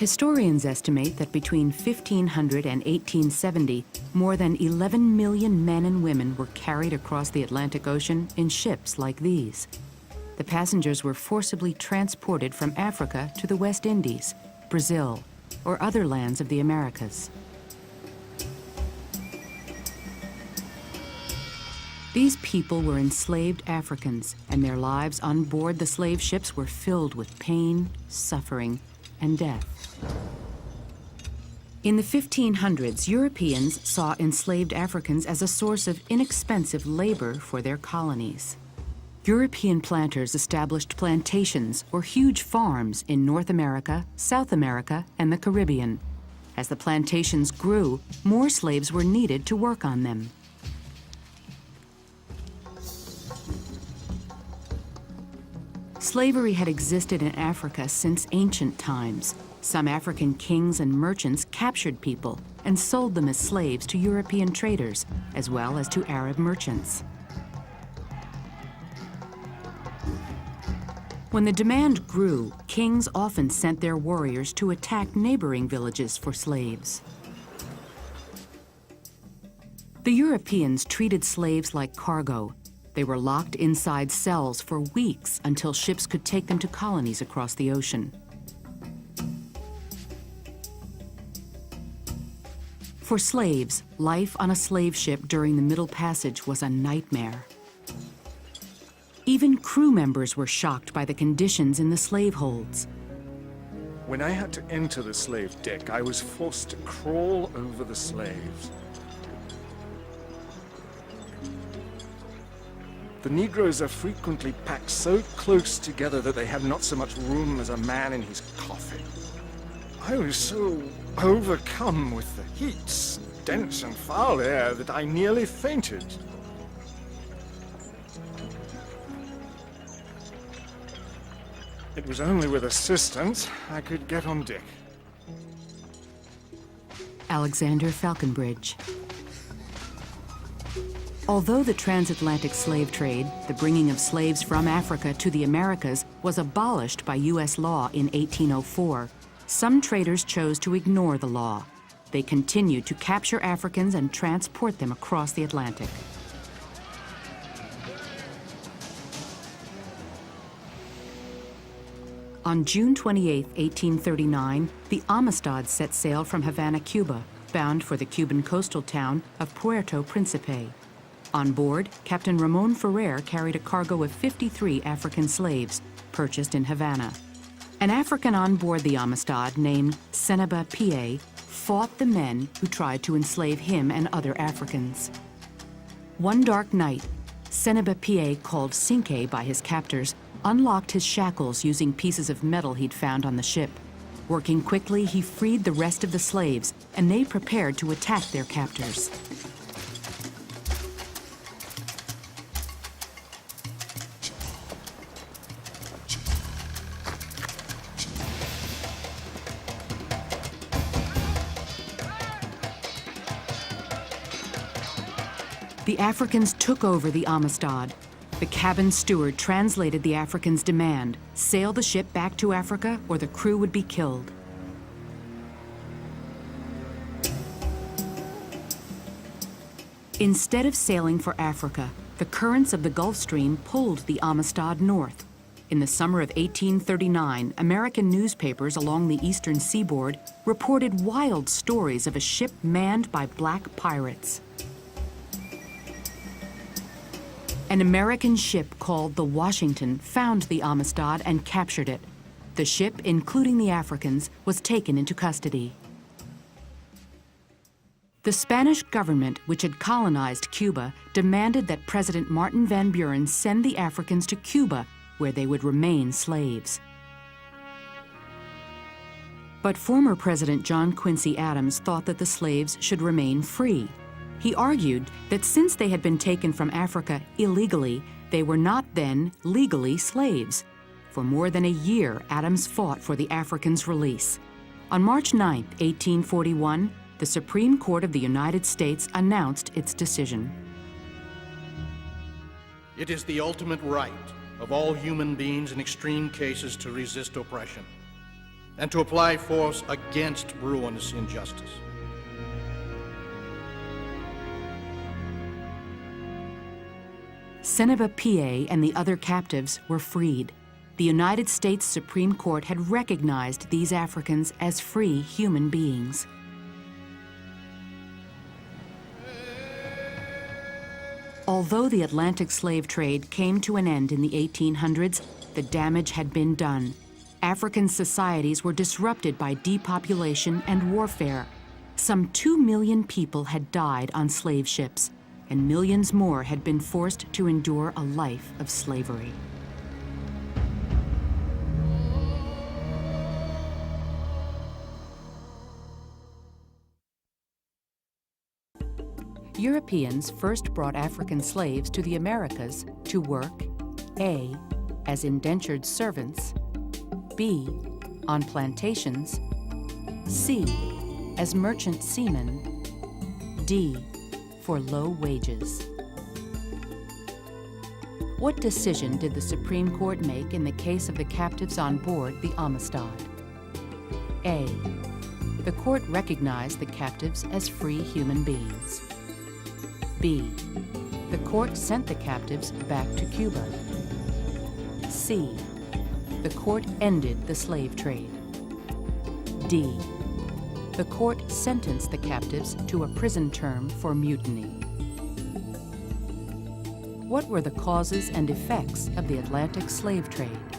Historians estimate that between 1500 and 1870, more than 11 million men and women were carried across the Atlantic Ocean in ships like these. The passengers were forcibly transported from Africa to the West Indies, Brazil, or other lands of the Americas. These people were enslaved Africans, and their lives on board the slave ships were filled with pain, suffering, and death. In the 1500s, Europeans saw enslaved Africans as a source of inexpensive labor for their colonies. European planters established plantations or huge farms in North America, South America, and the Caribbean. As the plantations grew, more slaves were needed to work on them. Slavery had existed in Africa since ancient times. Some African kings and merchants captured people and sold them as slaves to European traders, as well as to Arab merchants. When the demand grew, kings often sent their warriors to attack neighboring villages for slaves. The Europeans treated slaves like cargo. They were locked inside cells for weeks until ships could take them to colonies across the ocean. For slaves, life on a slave ship during the Middle Passage was a nightmare. Even crew members were shocked by the conditions in the slave holds. When I had to enter the slave deck, I was forced to crawl over the slaves. The Negroes are frequently packed so close together that they have not so much room as a man in his coffin. I was so overcome with the heat, dense and foul air that I nearly fainted. It was only with assistance I could get on deck. Alexander Falconbridge. Although the transatlantic slave trade, the bringing of slaves from Africa to the Americas, was abolished by U.S. law in 1804, some traders chose to ignore the law. They continued to capture Africans and transport them across the Atlantic. On June 28, 1839, the Amistad set sail from Havana, Cuba, bound for the Cuban coastal town of Puerto Principe. On board, Captain Ramon Ferrer carried a cargo of 53 African slaves, purchased in Havana. An African on board the Amistad named Seneba Pié fought the men who tried to enslave him and other Africans. One dark night, Seneba Pié, called Cinque by his captors, unlocked his shackles using pieces of metal he'd found on the ship. Working quickly, he freed the rest of the slaves, and they prepared to attack their captors. The Africans took over the Amistad. The cabin steward translated the Africans' demand: sail the ship back to Africa or the crew would be killed. Instead of sailing for Africa, the currents of the Gulf Stream pulled the Amistad north. In the summer of 1839, American newspapers along the eastern seaboard reported wild stories of a ship manned by black pirates. An American ship called the Washington found the Amistad and captured it. The ship, including the Africans, was taken into custody. The Spanish government, which had colonized Cuba, demanded that President Martin Van Buren send the Africans to Cuba, where they would remain slaves. But former President John Quincy Adams thought that the slaves should remain free. He argued that since they had been taken from Africa illegally, they were not then legally slaves. For more than a year, Adams fought for the Africans' release. On March 9, 1841, the Supreme Court of the United States announced its decision. It is the ultimate right of all human beings in extreme cases to resist oppression. and to apply force against ruinous injustice. Seneba Pié and the other captives were freed. The United States Supreme Court had recognized these Africans as free human beings. Although the Atlantic slave trade came to an end in the 1800s, the damage had been done. African societies were disrupted by depopulation and warfare. Some 2 million people had died on slave ships, and millions more had been forced to endure a life of slavery. Europeans first brought African slaves to the Americas to work A. as indentured servants, B. on plantations, C. as merchant seamen, D. for low wages. What decision did the Supreme Court make in the case of the captives on board the Amistad? A. The court recognized the captives as free human beings. B. The court sent the captives back to Cuba. C. The court ended the slave trade. D. The court sentenced the captives to a prison term for mutiny. What were the causes and effects of the Atlantic slave trade?